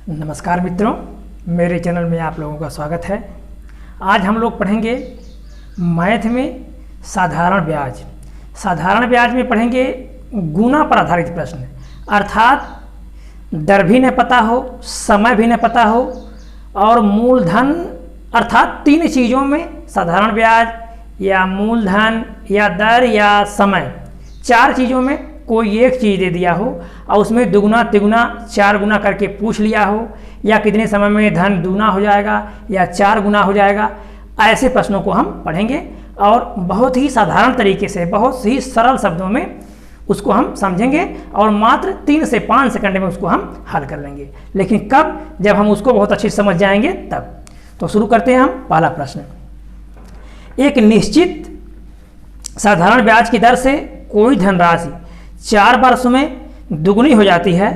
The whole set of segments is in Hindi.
नमस्कार मित्रों, मेरे चैनल में आप लोगों का स्वागत है। आज हम लोग पढ़ेंगे मैथ में साधारण ब्याज। साधारण ब्याज में पढ़ेंगे गुना पर आधारित प्रश्न, अर्थात दर भी न पता हो, समय भी न पता हो और मूलधन, अर्थात तीन चीज़ों में साधारण ब्याज या मूलधन या दर या समय, चार चीज़ों में कोई एक चीज़ दे दिया हो और उसमें दुगुना तिगुना चार गुना करके पूछ लिया हो, या कितने समय में धन दुगुना हो जाएगा या चार गुना हो जाएगा, ऐसे प्रश्नों को हम पढ़ेंगे और बहुत ही साधारण तरीके से, बहुत ही सरल शब्दों में उसको हम समझेंगे और मात्र 3 से 5 सेकंड में उसको हम हल कर लेंगे। लेकिन कब? जब हम उसको बहुत अच्छे से समझ जाएंगे तब। तो शुरू करते हैं हम। पहला प्रश्न, एक निश्चित साधारण ब्याज की दर से कोई धनराशि 4 वर्षों में दुगुनी हो जाती है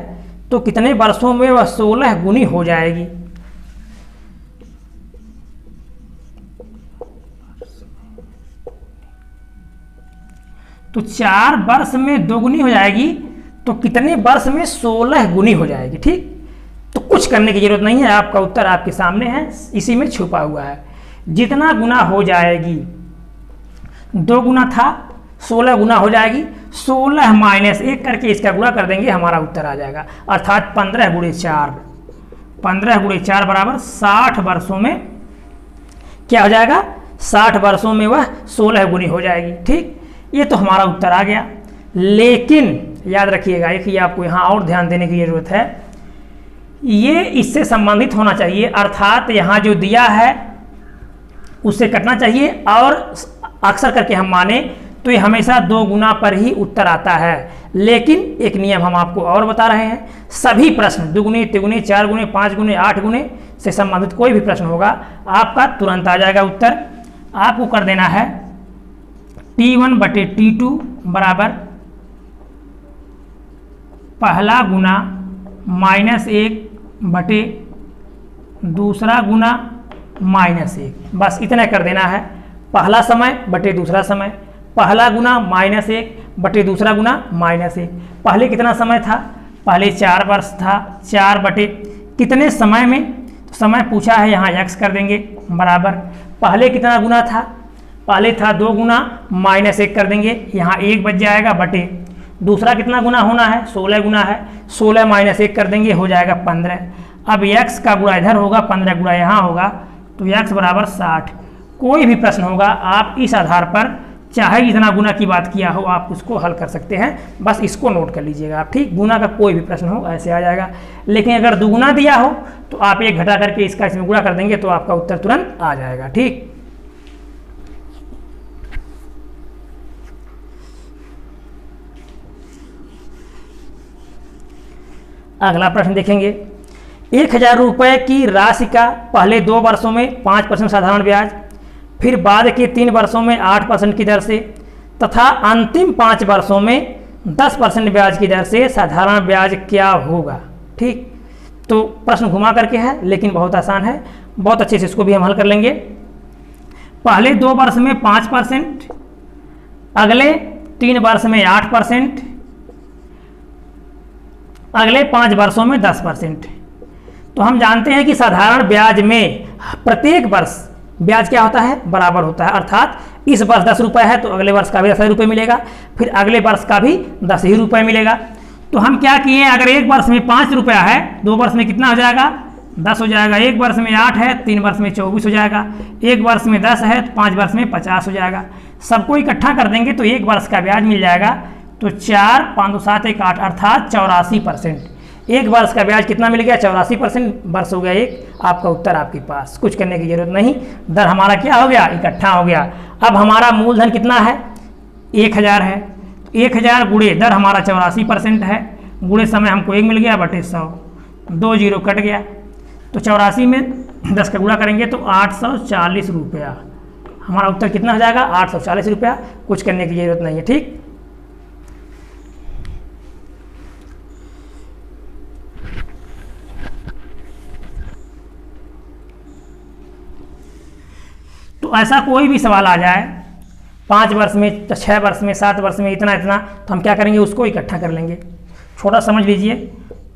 तो कितने वर्षों में वह 16 गुनी हो जाएगी? तो 4 वर्ष में दोगुनी हो जाएगी तो कितने वर्ष में 16 गुनी हो जाएगी? ठीक, तो कुछ करने की जरूरत नहीं है, आपका उत्तर आपके सामने है, इसी में छुपा हुआ है। जितना गुना हो जाएगी, 2 गुना था 16 गुना हो जाएगी, 16 माइनस 1 करके इसका गुणा कर देंगे, हमारा उत्तर आ जाएगा। अर्थात 15 गुणे 4 बराबर 60 वर्षों में क्या हो जाएगा? 60 वर्षों में वह 16 गुनी हो जाएगी। ठीक, ये तो हमारा उत्तर आ गया। लेकिन याद रखिएगा, एक ही आपको यहाँ और ध्यान देने की जरूरत है, ये इससे संबंधित होना चाहिए, अर्थात यहाँ जो दिया है उससे कटना चाहिए और अक्सर करके हम माने तो ये हमेशा 2 गुना पर ही उत्तर आता है। लेकिन एक नियम हम आपको और बता रहे हैं, सभी प्रश्न दुगुने तिगुने 4 गुने 5 गुने 8 गुने से संबंधित कोई भी प्रश्न होगा, आपका तुरंत आ जाएगा उत्तर। आपको कर देना है T1 बटे T2 बराबर पहला गुना -1 बटे दूसरा गुना -1, बस इतना कर देना है। पहला समय बटे दूसरा समय, पहला गुना -1 बटे दूसरा गुना -1। पहले कितना समय था? पहले 4 वर्ष था, 4 बटे कितने समय में? तो समय पूछा है, यहाँ x कर देंगे बराबर पहले कितना गुना था? पहले था 2 गुना, -1 कर देंगे, यहाँ 1 बच जाएगा बटे दूसरा कितना गुना होना है? 16 गुना है, 16 -1 कर देंगे, हो जाएगा 15। अब x का गुणा इधर होगा, 15 गुणा यहाँ होगा, तो x बराबर 60। कोई भी प्रश्न होगा, आप इस आधार पर चाहे इतना गुना की बात किया हो आप उसको हल कर सकते हैं, बस इसको नोट कर लीजिएगा आप। ठीक, गुना का कोई भी प्रश्न हो ऐसे आ जाएगा। लेकिन अगर दुगुना दिया हो तो आप 1 घटा करके इसका इसमें गुणा कर देंगे तो आपका उत्तर तुरंत आ जाएगा। ठीक, अगला प्रश्न देखेंगे। 1000 रुपये की राशि का पहले 2 वर्षों में 5% साधारण ब्याज, फिर बाद के 3 वर्षों में 8% की दर से तथा अंतिम 5 वर्षों में 10% ब्याज की दर से साधारण ब्याज क्या होगा? ठीक, तो प्रश्न घुमा करके है लेकिन बहुत आसान है, बहुत अच्छे से इसको भी हम हल कर लेंगे। पहले 2 वर्ष में 5%, अगले 3 वर्ष में 8%, अगले 5 वर्षों में 10%। तो हम जानते हैं कि साधारण ब्याज में प्रत्येक वर्ष ब्याज क्या होता है? बराबर होता है। अर्थात इस वर्ष 10 रुपये है तो अगले वर्ष का भी 10 रुपये मिलेगा, फिर अगले वर्ष का भी 10 ही रुपये मिलेगा। तो हम क्या किए, अगर एक वर्ष में 5 रुपया है, 2 वर्ष में कितना हो जाएगा? 10 हो जाएगा। एक वर्ष में 8 है, 3 वर्ष में 24 हो जाएगा। एक वर्ष में 10 है तो 5 वर्ष में 50 हो जाएगा। सबको इकट्ठा कर देंगे तो एक वर्ष का ब्याज मिल जाएगा। तो 4 5 7 1 8 अर्थात 84%। एक वर्ष का ब्याज कितना मिल गया? 84% वर्ष हो गया एक। आपका उत्तर आपके पास, कुछ करने की जरूरत नहीं। दर हमारा क्या हो गया? इकट्ठा हो गया। अब हमारा मूलधन कितना है? 1000 है, 1000 गुणे दर हमारा 84% है, गुणे समय हमको 1 मिल गया बटे 100, 2 जीरो कट गया। तो 84 में 10 का गुणा करेंगे तो 840 रुपया। हमारा उत्तर कितना हो जाएगा? 840 रुपया। कुछ करने की जरूरत नहीं है। ठीक, तो ऐसा कोई भी सवाल आ जाए 5 वर्ष में, 6 वर्ष में, 7 वर्ष में, इतना इतना, तो हम क्या करेंगे? उसको इकट्ठा कर लेंगे। छोटा समझ लीजिए,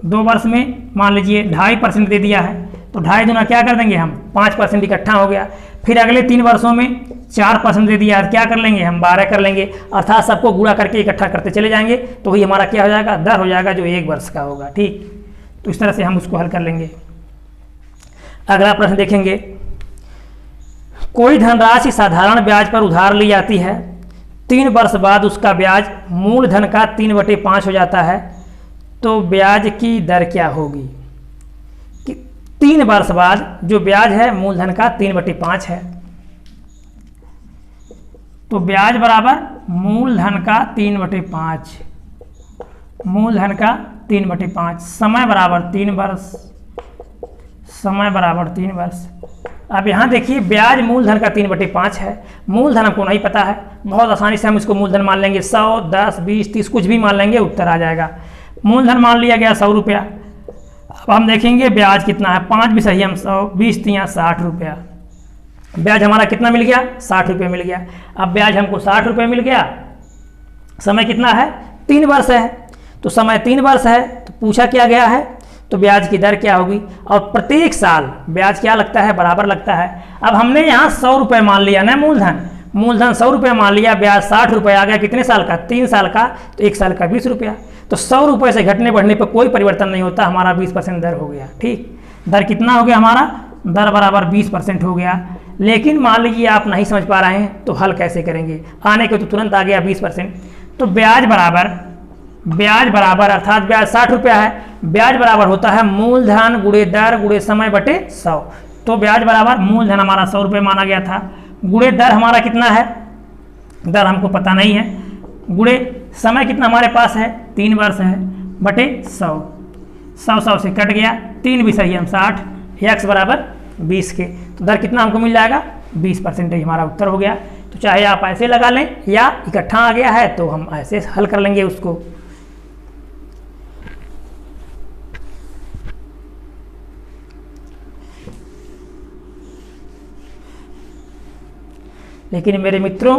2 वर्ष में मान लीजिए 2.5% दे दिया है, तो 2.5 गुना क्या कर देंगे हम 5% इकट्ठा हो गया। फिर अगले 3 वर्षों में 4% दे दिया, क्या कर लेंगे हम 12 कर लेंगे, अर्थात सबको गुणा करके इकट्ठा करते चले जाएंगे, तो वही हमारा क्या हो जाएगा दर हो जाएगा जो 1 वर्ष का होगा। ठीक, तो इस तरह से हम उसको हल कर लेंगे। अगला प्रश्न देखेंगे, कोई धनराशि साधारण ब्याज पर उधार ली जाती है, 3 वर्ष बाद उसका ब्याज मूलधन का 3/5 हो जाता है, तो ब्याज की दर क्या होगी? कि 3 वर्ष बाद जो ब्याज है मूलधन का 3/5 है, तो ब्याज बराबर मूलधन का 3/5, मूलधन का 3/5, समय बराबर 3 वर्ष, समय बराबर 3 वर्ष। अब यहाँ देखिए ब्याज मूलधन का 3/5 है, मूलधन हमको नहीं पता है, बहुत आसानी से हम इसको मूलधन मान लेंगे, 100, 10, 20, 30 कुछ भी मान लेंगे, उत्तर आ जाएगा। मूलधन मान लिया गया 100 रुपया। अब हम देखेंगे ब्याज कितना है, 5 भी सही, हम 100, 20 तियाँ 60 रुपया। ब्याज हमारा कितना मिल गया 60 रुपये मिल गया। अब ब्याज हमको 60 रुपये मिल गया, समय कितना है 3 वर्ष है, तो समय 3 वर्ष है, तो पूछा क्या गया है, तो ब्याज की दर क्या होगी, और प्रत्येक साल ब्याज क्या लगता है बराबर लगता है। अब हमने यहाँ 100 रुपये मान लिया ना, मूलधन 100 रुपये मान लिया, ब्याज 60 रुपये आ गया, कितने साल का 3 साल का, तो 1 साल का 20 रुपया, तो 100 रुपये से घटने बढ़ने पर कोई परिवर्तन नहीं होता, हमारा 20% दर हो गया। ठीक, दर कितना हो गया हमारा, दर बराबर 20% हो गया। लेकिन मान लीजिए आप नहीं समझ पा रहे हैं, तो हल कैसे करेंगे, आने के तो तुरंत आ गया 20%, तो ब्याज बराबर अर्थात ब्याज 60 रुपया है, ब्याज बराबर होता है मूलधन गुणे दर गुणे समय बटे 100, तो ब्याज बराबर मूलधन हमारा 100 रुपये माना गया था, गुणे दर हमारा कितना है, दर हमको पता नहीं है, गुणे समय कितना हमारे पास है 3 वर्ष है, बटे 100, 100 से कट गया, 3 भी सही हम 60, x बराबर 20 के, तो दर कितना हमको मिल जाएगा 20%, हमारा उत्तर हो गया। तो चाहे आप ऐसे लगा लें या इकट्ठा आ गया है तो हम ऐसे हल कर लेंगे उसको। लेकिन मेरे मित्रों,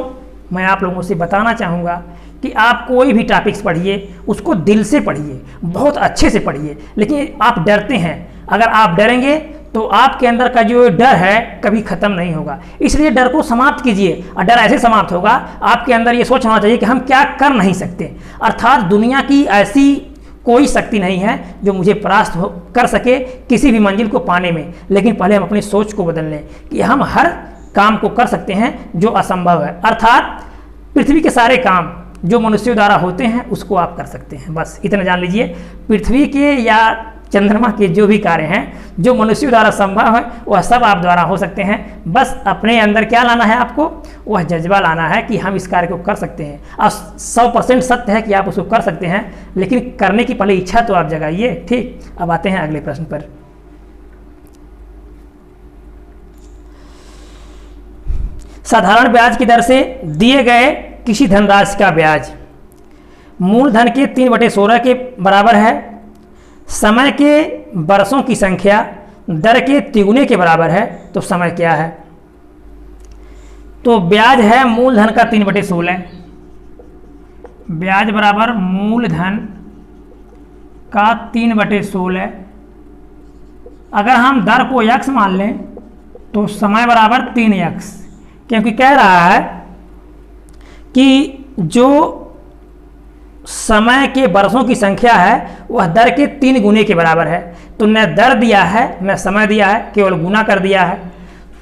मैं आप लोगों से बताना चाहूँगा कि आप कोई भी टॉपिक्स पढ़िए, उसको दिल से पढ़िए, बहुत अच्छे से पढ़िए, लेकिन आप डरते हैं, अगर आप डरेंगे तो आपके अंदर का जो डर है कभी ख़त्म नहीं होगा, इसलिए डर को समाप्त कीजिए। और डर ऐसे समाप्त होगा, आपके अंदर ये सोच होना चाहिए कि हम क्या कर नहीं सकते, अर्थात दुनिया की ऐसी कोई शक्ति नहीं है जो मुझे परास्त कर सके किसी भी मंजिल को पाने में, लेकिन पहले हम अपनी सोच को बदल लें कि हम हर काम को कर सकते हैं जो असंभव है, अर्थात पृथ्वी के सारे काम जो मनुष्यों द्वारा होते हैं उसको आप कर सकते हैं। बस इतना जान लीजिए, पृथ्वी के या चंद्रमा के जो भी कार्य हैं जो मनुष्यों द्वारा संभव है वह सब आप द्वारा हो सकते हैं। बस अपने अंदर क्या लाना है, आपको वह जज्बा लाना है कि हम इस कार्य को कर सकते हैं। और 100% सत्य है कि आप उसको कर सकते हैं, लेकिन करने की पहले इच्छा तो आप जगाइए। ठीक, अब आते हैं अगले प्रश्न पर। साधारण ब्याज की दर से दिए गए किसी धनराशि का ब्याज मूलधन के 3/16 के बराबर है, समय के वर्षों की संख्या दर के तिगुने के बराबर है, तो समय क्या है? तो ब्याज है मूलधन का 3/16, ब्याज बराबर मूलधन का 3/16। अगर हम दर को x मान लें तो समय बराबर 3x, क्योंकि कह रहा है कि जो समय के वर्षों की संख्या है वह दर के 3 गुने के बराबर है, तो न दर दिया है न समय दिया है, केवल गुना कर दिया है।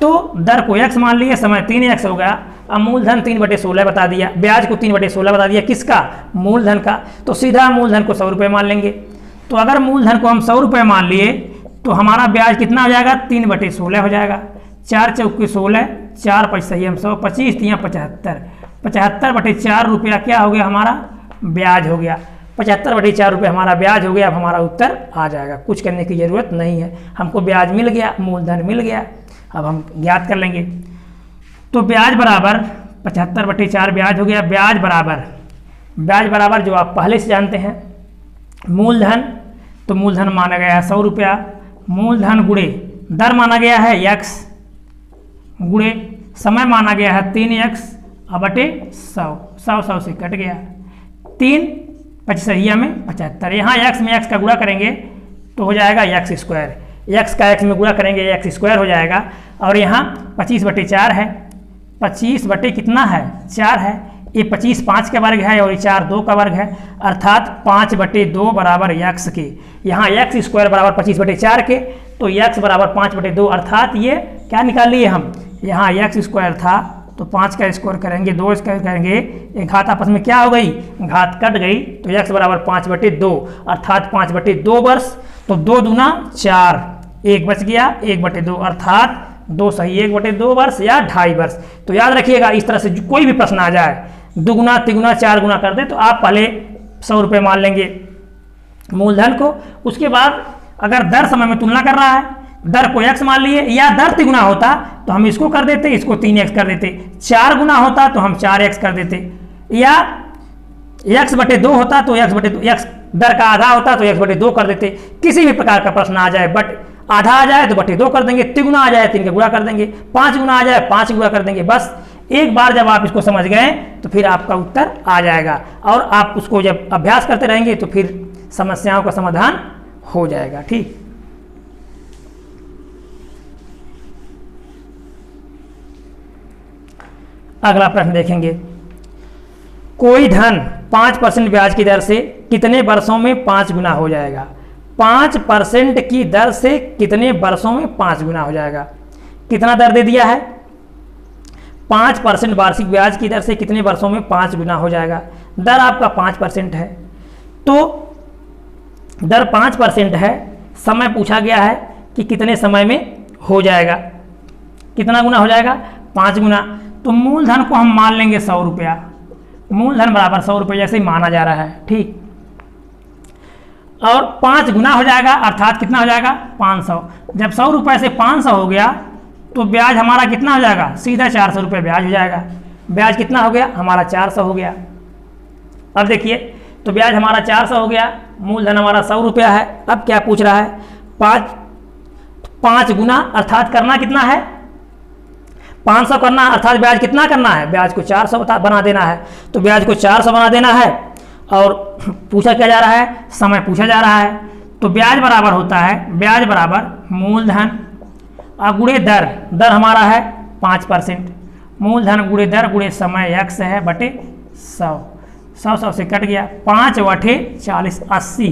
तो दर को x मान लिया, समय 3x हो गया। अब मूलधन 3/16 बता दिया, ब्याज को 3/16 बता दिया, किसका? मूलधन का। तो सीधा मूलधन को 100 रुपये मान लेंगे। तो अगर मूलधन को हम 100 रुपये मान लिए तो हमारा ब्याज कितना हो जाएगा? 3/16 हो जाएगा। 4 चौके 16, 4 5 सही हम 100, 25 तियाँ 75, 75/4 रुपया क्या हो गया? हमारा ब्याज हो गया। 75/4 रुपये हमारा ब्याज हो गया। अब हमारा उत्तर आ जाएगा, कुछ करने की ज़रूरत नहीं है, हमको ब्याज मिल गया, मूलधन मिल गया। अब हम ज्ञात कर लेंगे। तो ब्याज बराबर 75/4 ब्याज हो गया। ब्याज बराबर जो आप पहले से जानते हैं मूलधन, तो मूलधन माना गया है 100 रुपया, मूलधन गुणे दर माना गया है x, गुणे समय माना गया है 3x बटे 100 से कट गया। 3 पचसहिया में 75, यहाँ x में x का गुणा करेंगे तो हो जाएगा एक्स स्क्वायर। एक्स का एक्स में गुणा करेंगे एक्स स्क्वायर हो जाएगा। और यहाँ 25/4 है, 25 बटे कितना है 4 है, ये 25 5 का वर्ग है और ये 4 2 का वर्ग है, अर्थात 5/2 बराबर एक्स के। यहाँ एक्स स्क्वायर बराबर 25/4 के, तो एक्स बराबर 5/2 अर्थात ये क्या निकाल लिए हम, यहाँ एक्स स्क्वायर था तो 5 का स्क्वायर करेंगे, 2 स्क्वायर करेंगे, एक घात आपस में क्या हो गई, घात कट गई, तो एक्स बराबर 5/2 अर्थात 5/2 वर्ष। तो 2 दूना 4, 1 बच गया 1/2 अर्थात 2 सही 1/2 वर्ष या 2.5 वर्ष। तो याद रखिएगा इस तरह से कोई भी प्रश्न आ जाए, 2 गुना 3 गुना 4 गुना कर दे तो आप पहले 100 रुपये मान लेंगे मूलधन को। उसके बाद अगर दर समय में तुलना कर रहा है, दर को x मान लिए, या दर 3 गुना होता तो हम इसको कर देते, इसको 3x कर देते, 4 गुना होता तो हम 4x कर देते, या x/2 होता तो x दर का आधा होता तो x/2 कर देते। किसी भी प्रकार का प्रश्न आ जाए, बट आधा आ जाए तो 2 कर देंगे, 3 गुना आ जाए 3 का गुणा कर देंगे, 5 गुना आ जाए 5 गुणा कर देंगे। बस एक बार जब आप इसको समझ गए तो फिर आपका उत्तर आ जाएगा, और आप उसको जब अभ्यास करते रहेंगे तो फिर समस्याओं का समाधान हो जाएगा। ठीक, अगला प्रश्न देखेंगे। कोई धन 5% ब्याज की दर से कितने वर्षों में 5 गुना हो जाएगा। 5% की दर से कितने वर्षों में 5 गुना हो जाएगा। कितना दर दे दिया है, 5% वार्षिक ब्याज की दर से कितने वर्षों में 5 गुना हो जाएगा। दर आपका 5% है, तो दर 5% है, समय पूछा गया है कि कितने समय में हो जाएगा, कितना गुना हो जाएगा 5 गुना। तो मूलधन को हम मान लेंगे 100 रुपया, मूलधन बराबर 100 रुपये जैसे ही माना जा रहा है। ठीक, और 5 गुना हो जाएगा अर्थात कितना हो जाएगा 500। जब 100 रुपये से 500 हो गया तो ब्याज हमारा कितना हो जाएगा, सीधा 400 रुपये ब्याज हो जाएगा। ब्याज कितना हो गया हमारा 400 हो गया। अब देखिए, तो ब्याज हमारा 400 हो गया, मूलधन हमारा 100 रुपया है। अब क्या पूछ रहा है, 5 गुना अर्थात करना कितना है 500 करना, अर्थात ब्याज कितना करना है, ब्याज को 400 बना देना है। तो ब्याज को 400 बना देना है, और पूछा क्या जा रहा है, समय पूछा जा रहा है। तो ब्याज बराबर होता है, ब्याज बराबर मूलधन गुणे दर, दर हमारा है 5%, मूलधन गुणे दर गुणे समय x है बटे 100, 100 से कट गया, 5 बटे 40 80।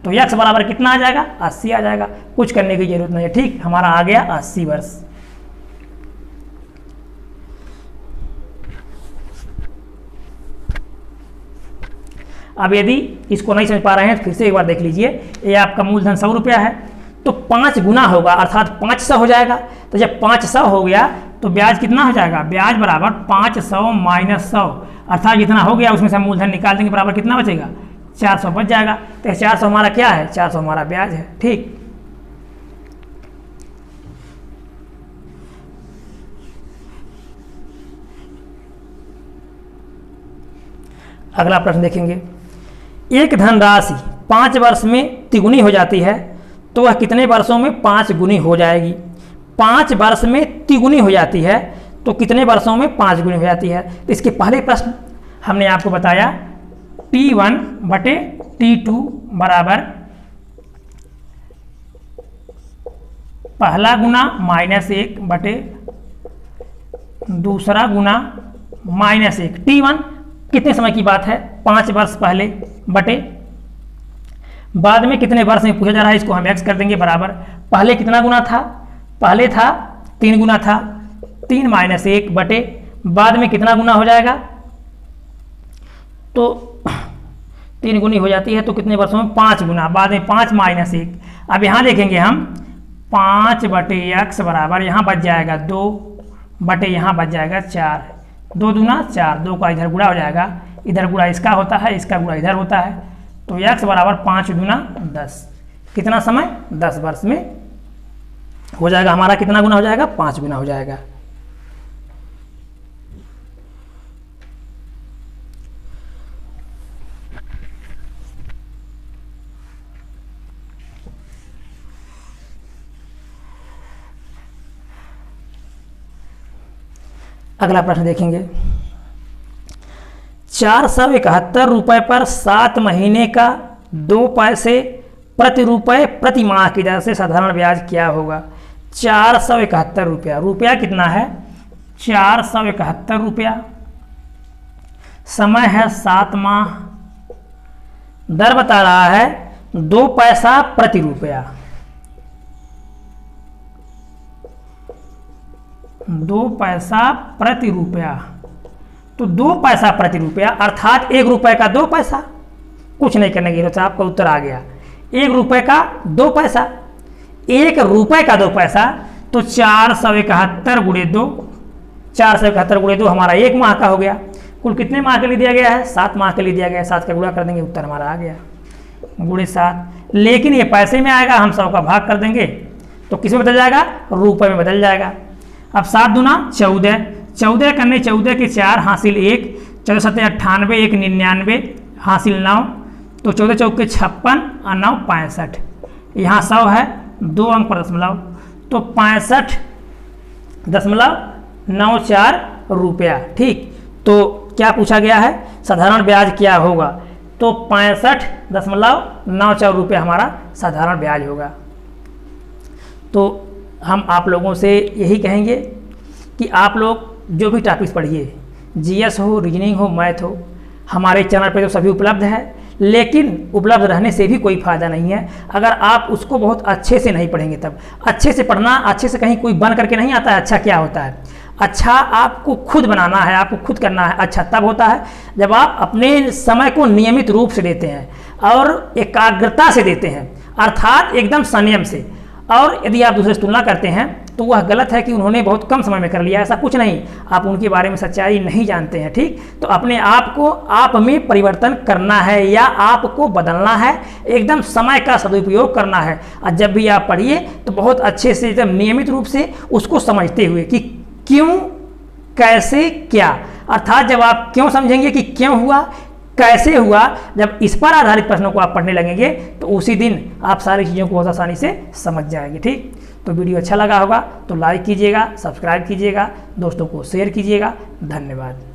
तो x बराबर कितना आ जाएगा 80 आ जाएगा। कुछ करने की जरूरत नहीं है। ठीक, हमारा आ गया 80 वर्ष। अब यदि इसको नहीं समझ पा रहे हैं तो फिर से एक बार देख लीजिए। ये आपका मूलधन 100 रुपया है, तो 5 गुना होगा अर्थात 500 हो जाएगा। तो जब 500 हो गया तो ब्याज कितना हो जाएगा, ब्याज बराबर 500 माइनस 100 अर्थात जितना हो गया उसमें से मूलधन निकाल देंगे, बराबर कितना बचेगा 400 बच जाएगा। तो 400 हमारा क्या है, 400 हमारा ब्याज है। ठीक, अगला प्रश्न देखेंगे। एक धनराशि 5 वर्ष में तिगुनी हो जाती है तो वह कितने वर्षों में 5 गुनी हो जाएगी। 5 वर्ष में तिगुनी हो जाती है तो कितने वर्षों में 5 गुनी हो जाती है। तो इसके पहले प्रश्न हमने आपको बताया T1 बटे T2 बराबर पहला गुना -1 बटे दूसरा गुना -1। T1 कितने समय की बात है, 5 वर्ष पहले, बटे बाद में कितने वर्ष में पूछा जा रहा है, इसको हम x कर देंगे बराबर पहले कितना गुना था, पहले था 3 गुना था, 3 - 1 बटे बाद में कितना गुना हो जाएगा, तो 3 गुनी हो जाती है तो कितने वर्षों में 5 गुना, बाद में 5 - 1। अब यहाँ देखेंगे हम 5 बटे x बराबर यहाँ बच जाएगा 2 बटे यहाँ बच जाएगा 4, 2 दूना 4, 2 का इधर गुणा हो जाएगा, इधर गुणा इसका होता है, इसका गुणा इधर होता है, तो x बराबर 5 दूना 10। कितना समय 10 वर्ष में हो जाएगा हमारा, कितना गुना हो जाएगा 5 गुना हो जाएगा। अगला प्रश्न देखेंगे। 471 रुपये पर 7 महीने का 2 पैसे प्रति रुपये प्रति माह की दर से साधारण ब्याज क्या होगा? 471 रुपया। रुपया कितना है? 471 रुपया। समय है 7 माह। दर बता रहा है 2 पैसा प्रति रुपया। 2 पैसा प्रति रुपया। तो 2 पैसा प्रति रुपया अर्थात 1 रुपये का 2 पैसा। कुछ नहीं करने की जरूरत है, आपका उत्तर आ गया। 1 रुपये का 2 पैसा। 1 रुपये का 2 पैसा तो 471 गुणे 2, 471 गुणे 2 हमारा 1 माह का हो गया। कुल कितने माह के लिए दिया गया है? 7 माह के लिए दिया गया है। 7 का गुणा कर देंगे, उत्तर हमारा आ गया गुणे 7। लेकिन ये पैसे में आएगा, हम 100 का भाग कर देंगे तो किस में बदल जाएगा? रुपये में बदल जाएगा। अब 7 दूना 14, 14 करने 14 के 4 हासिल 1, 14 7 98, 1 99 हासिल 9, तो 14 चौक के 56 और 9 65। यहाँ 100 है, 2 अंक पर दशमलव, तो 65.94 रुपया। ठीक, तो क्या पूछा गया है? साधारण ब्याज क्या होगा? तो 65.94 रुपये हमारा साधारण ब्याज होगा। तो हम आप लोगों से यही कहेंगे कि आप लोग जो भी टॉपिक्स पढ़िए, जीएस हो, रीजनिंग हो, मैथ हो, हमारे चैनल पे तो सभी उपलब्ध है। लेकिन उपलब्ध रहने से भी कोई फ़ायदा नहीं है अगर आप उसको बहुत अच्छे से नहीं पढ़ेंगे। तब अच्छे से पढ़ना, अच्छे से कहीं कोई बन करके नहीं आता है। अच्छा क्या होता है? अच्छा आपको खुद बनाना है, आपको खुद करना है। अच्छा तब होता है जब आप अपने समय को नियमित रूप से देते हैं और एकाग्रता से देते हैं, अर्थात एकदम संयम से। और यदि आप दूसरे से तुलना करते हैं तो वह गलत है कि उन्होंने बहुत कम समय में कर लिया। ऐसा कुछ नहीं, आप उनके बारे में सच्चाई नहीं जानते हैं। ठीक, तो अपने आप को आप में परिवर्तन करना है या आपको बदलना है, एकदम समय का सदुपयोग करना है। और जब भी आप पढ़िए तो बहुत अच्छे से, एकदम नियमित रूप से उसको समझते हुए कि क्यों, कैसे, क्या। अर्थात जब आप क्यों समझेंगे कि क्यों हुआ, कैसे हुआ, जब इस पर आधारित प्रश्नों को आप पढ़ने लगेंगे तो उसी दिन आप सारी चीज़ों को बहुत आसानी से समझ जाएंगे। ठीक, तो वीडियो अच्छा लगा होगा तो लाइक कीजिएगा, सब्सक्राइब कीजिएगा, दोस्तों को शेयर कीजिएगा। धन्यवाद।